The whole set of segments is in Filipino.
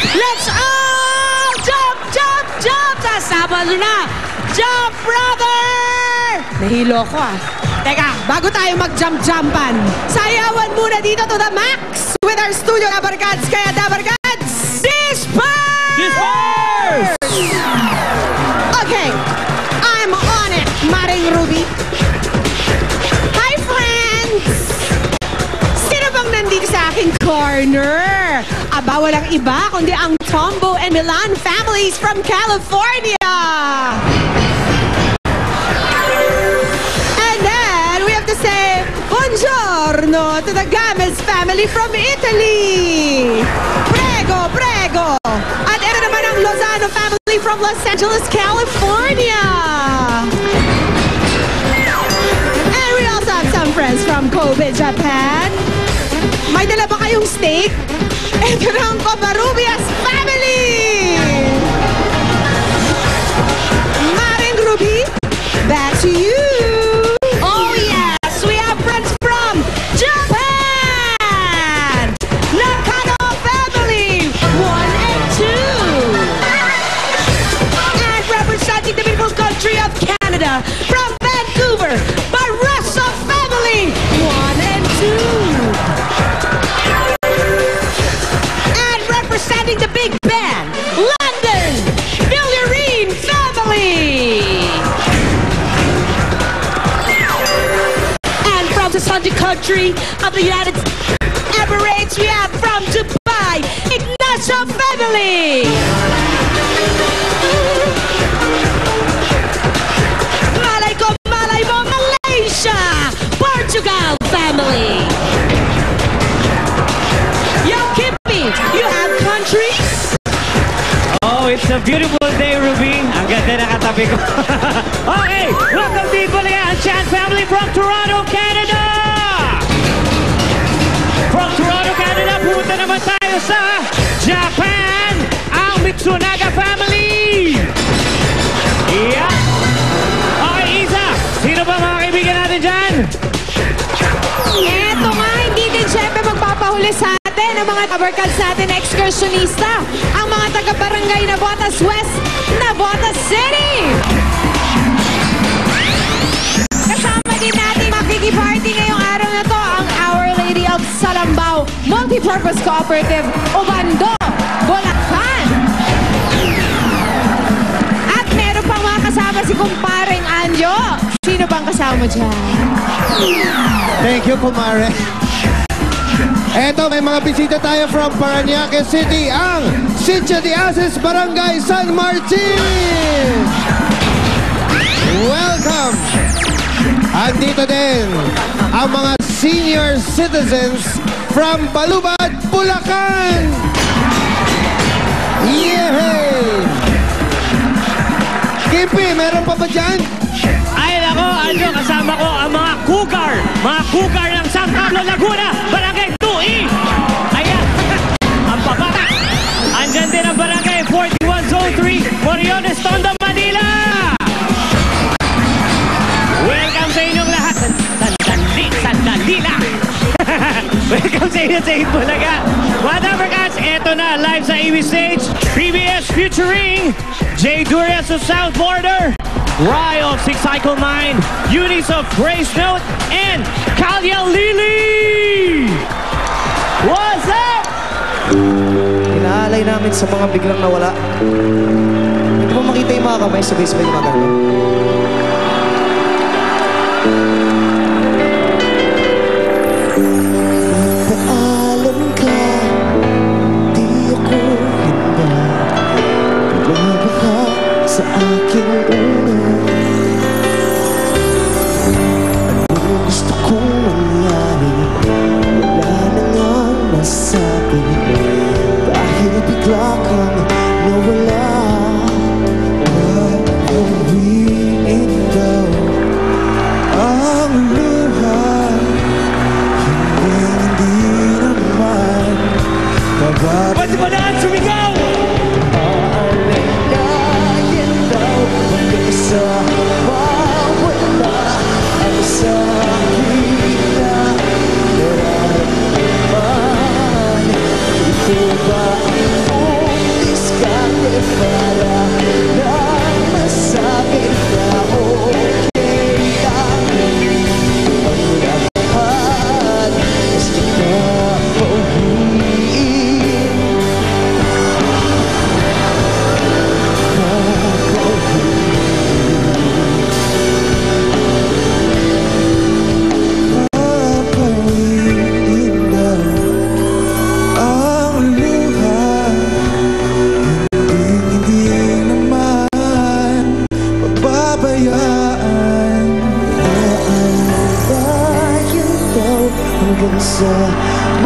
Let's all jump, jump, jump! Sasama na! Jump, brother! Nahilo ko Teka, bago tayo mag-jump-jumpan, sayawan muna dito to the max with our studio Dabarkads. Kaya Dabarkads, disperse! Disperse! Okay, I'm on it, Maring Ruby. Hi, friends! Sino bang nandito sa aking corner? Aba, walang iba kundi ang Tombo and Milan families from California! Buongiorno to the Gomez family from Italy! Prego, prego! At ito naman ang Lozano family from Los Angeles, California! And we also have some friends from Kobe, Japan. May dala ba kayong steak? Ito na ang Covarrubias family! Maring Ruby, back to you! From Vancouver, Barroso family, 1 and 2. And representing the Big Ben, London, Villarine family. And from the Sunday country of the United Emirates, we have from Dubai, Ignacio family. Portugal family. Yo, Kippy, you have countries? Oh, it's a beautiful day, Ruby. Ang ganda na katabi ko. Okay, welcome people again. Chan family from Toronto, Canada. From Toronto, Canada, pumunta naman tayo sa Japan. Ang Mitsunaga family. Yeah. Okay, Isa, sino ba mga kaibigan natin dyan? Eto nga, hindi din syempre magpapahuli sa atin ang mga Dabarkads natin excursionista, ang mga taga-barangay Navotas West, Navotas City! Kasama din natin makikiparty ngayong araw na to ang Our Lady of Salambao Multipurpose Cooperative, Obando, Bulacan! At meron pang mga kasama si Kumparing Anjo. Sino bang kasama dyan? Thank you, Kumare. Eto, may mga bisita tayo from Parañaque City, ang Sitio de Aces, Barangay San Martin! Welcome! Andito din ang mga senior citizens from Balubad, Bulacan! Yehey! Kipi, meron pa ba dyan? Ay, nako, ano, kasama ko ang mga cougar ng San Pablo, Laguna, Barangay 2E. Ayan, ang papa. Andyan din ang Barangay 41 Zone 3, Moriones, Tondo, Manila. Welcome sa inyong lahat. Sandali lang. Welcome sa inyo sa Itbulaga. Mga Dabarkads, eto na, live sa AV Stage. PBS featuring Jay Durias of South Border, Rye of Six Cycle Mind, Eunice of Grace Note, and Kalya Lily! What's up? Inaalay namin sa mga biglang nawala. Hindi mo makita yung mga kamay sa basement ng mga ganun. Paalam ka, di ako handa. Bumaba sa aking ulo. Anong gusto kong mangyari? Wala na nga masabi. Dahil bigla kang nawala. Pag-uwiin daw ang luha. Hindi naman pagbabago. Pwede ba na sumigaw? Aalalayan daw hanggang sa mawala ang sakit na nararamdaman. Ito ba ang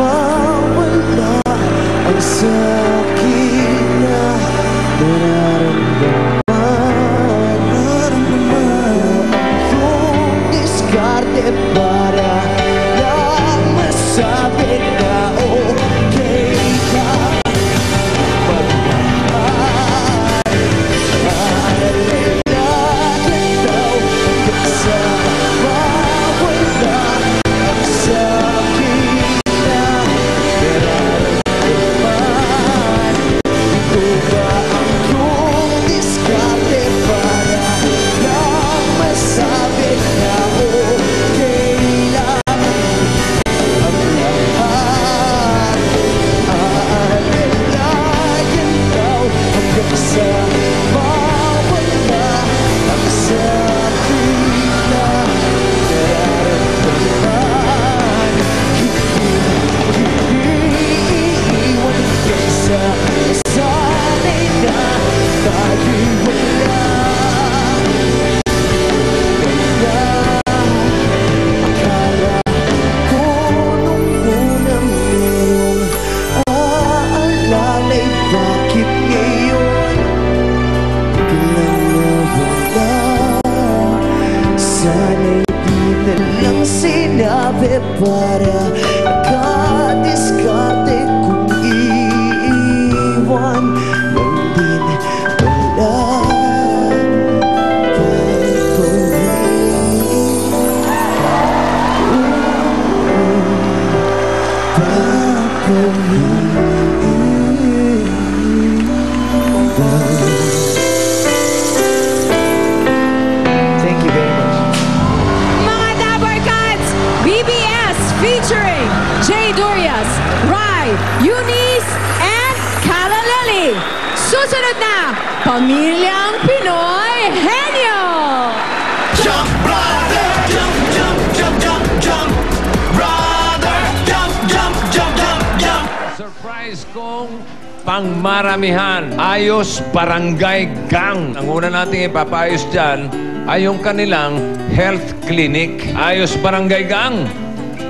mawala ang sakit na nararamdaman. Yung diskarte para lang masabi na okay ka. Sinabi para nakadiskarte kung iiwan lang din wala Thank you very much. Mga Dabarkads, BBS featuring Jay Durias, Rai, Eunice, and Kala Lily. Susunod na, Pamilyang Pinoy Henyo! Jump, brother, jump, jump, jump, jump, jump. Brother, jump, jump, jump, jump, jump. Surprise kong pangmaramihan. Ayos Barangay Gang. Ang una nating ipapayos dyan ay yung kanilang health clinic. Ayos Barangay Gang.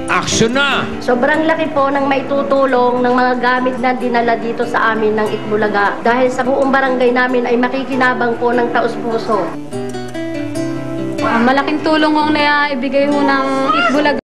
Action na! Sobrang laki po ng maitutulong ng mga gamit na dinala dito sa amin ng Itbulaga. Dahil sa buong barangay namin ay makikinabang po ng taus-puso. Malaking tulong ang naibigay ho ng Itbulaga